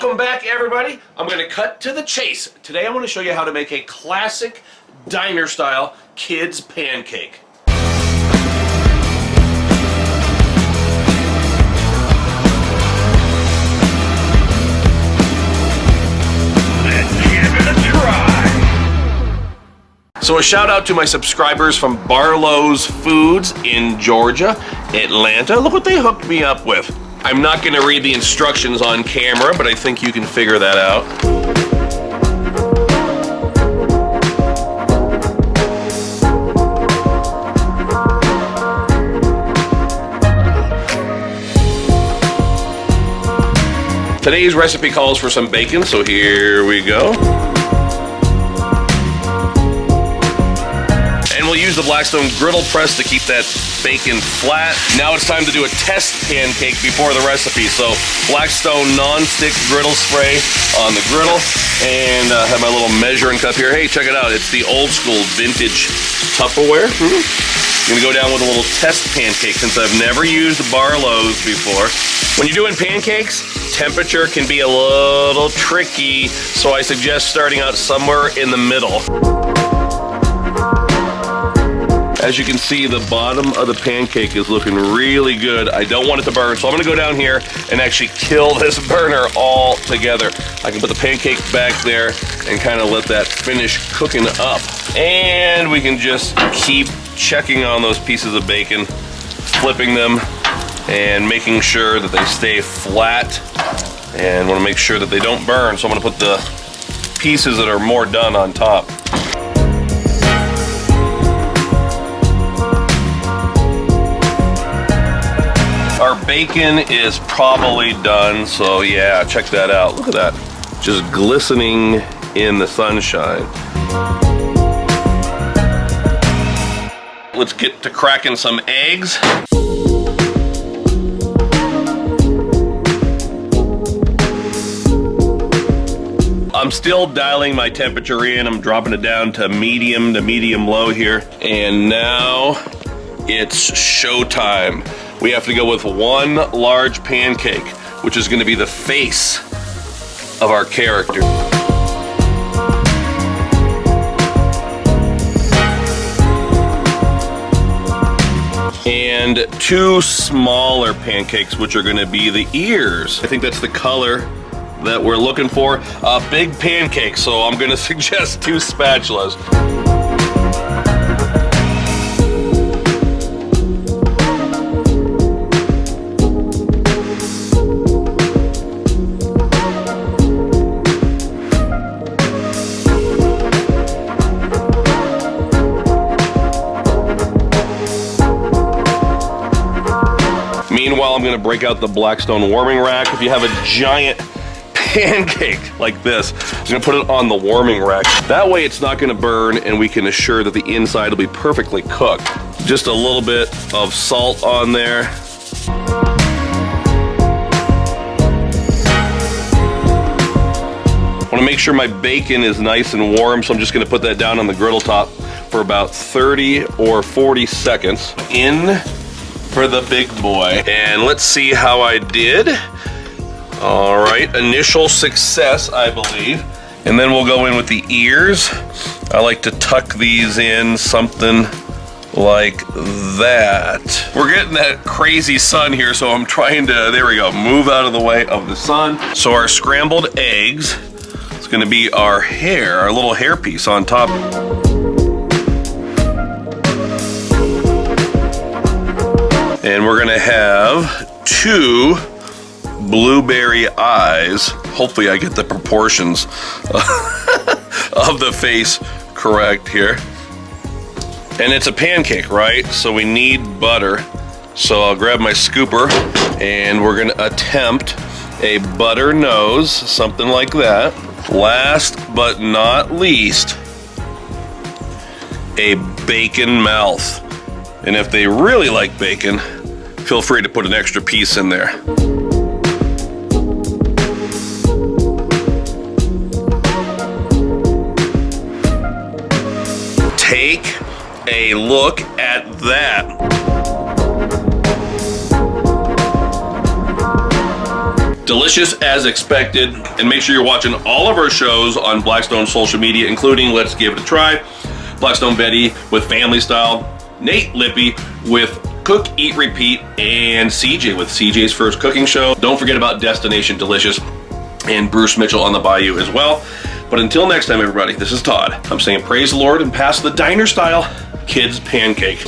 Welcome back, everybody. I'm going to cut to the chase. Today I want to show you how to make a classic diner-style kids pancake. Let's give it a try. So a shout out to my subscribers from Barlow's Foods in Georgia, Atlanta. Look what they hooked me up with. I'm not going to read the instructions on camera, but I think you can figure that out. Today's recipe calls for some bacon, so here we go. And we'll use the Blackstone Griddle press to keep that bacon flat. Now it's time to do a test pancake before the recipe. So Blackstone non-stick griddle spray on the griddle, and have my little measuring cup here. Hey, check it out. It's the old school vintage Tupperware. I'm gonna go down with a little test pancake since I've never used Barlow's before. When you're doing pancakes, temperature can be a little tricky, so I suggest starting out somewhere in the middle. As you can see, the bottom of the pancake is looking really good. I don't want it to burn, so I'm gonna go down here and actually kill this burner all together. I can put the pancake back there and kind of let that finish cooking up. And we can just keep checking on those pieces of bacon, flipping them, and making sure that they stay flat. And wanna make sure that they don't burn, so I'm gonna put the pieces that are more done on top. Our bacon is probably done, so yeah, check that out. Look at that, just glistening in the sunshine. Let's get to cracking some eggs. I'm still dialing my temperature in. I'm dropping it down to medium low here. And now it's showtime. We have to go with one large pancake, which is gonna be the face of our character. And two smaller pancakes, which are gonna be the ears. I think that's the color that we're looking for. A big pancake, so I'm gonna suggest two spatulas. Meanwhile, I'm gonna break out the Blackstone warming rack. If you have a giant pancake like this, I'm gonna put it on the warming rack. That way it's not gonna burn, and we can assure that the inside will be perfectly cooked. Just a little bit of salt on there. I wanna make sure my bacon is nice and warm, so I'm just gonna put that down on the griddle top for about 30 or 40 seconds. In for the big boy. And let's see how I did. All right, initial success, I believe. And then we'll go in with the ears. I like to tuck these in something like that. We're getting that crazy sun here, so I'm trying to, there we go, move out of the way of the sun. So our scrambled eggs, it's gonna be our hair, our little hair piece on top. And we're gonna have two blueberry eyes. Hopefully I get the proportions of the face correct here. And it's a pancake, right? So we need butter. So I'll grab my scooper and we're gonna attempt a butter nose, something like that. Last but not least, a bacon mouth. And if they really like bacon, feel free to put an extra piece in there. Take a look at that. delicious as expected. And make sure you're watching all of our shows on Blackstone social media, including Let's Give It a Try, Blackstone Betty with Family Style, Nate Lippy with Cook, Eat, Repeat, and CJ with CJ's First Cooking Show. Don't forget about Destination Delicious and Bruce Mitchell on the Bayou as well. But until next time, everybody, this is Todd. I'm saying praise the Lord and pass the diner style kids pancake.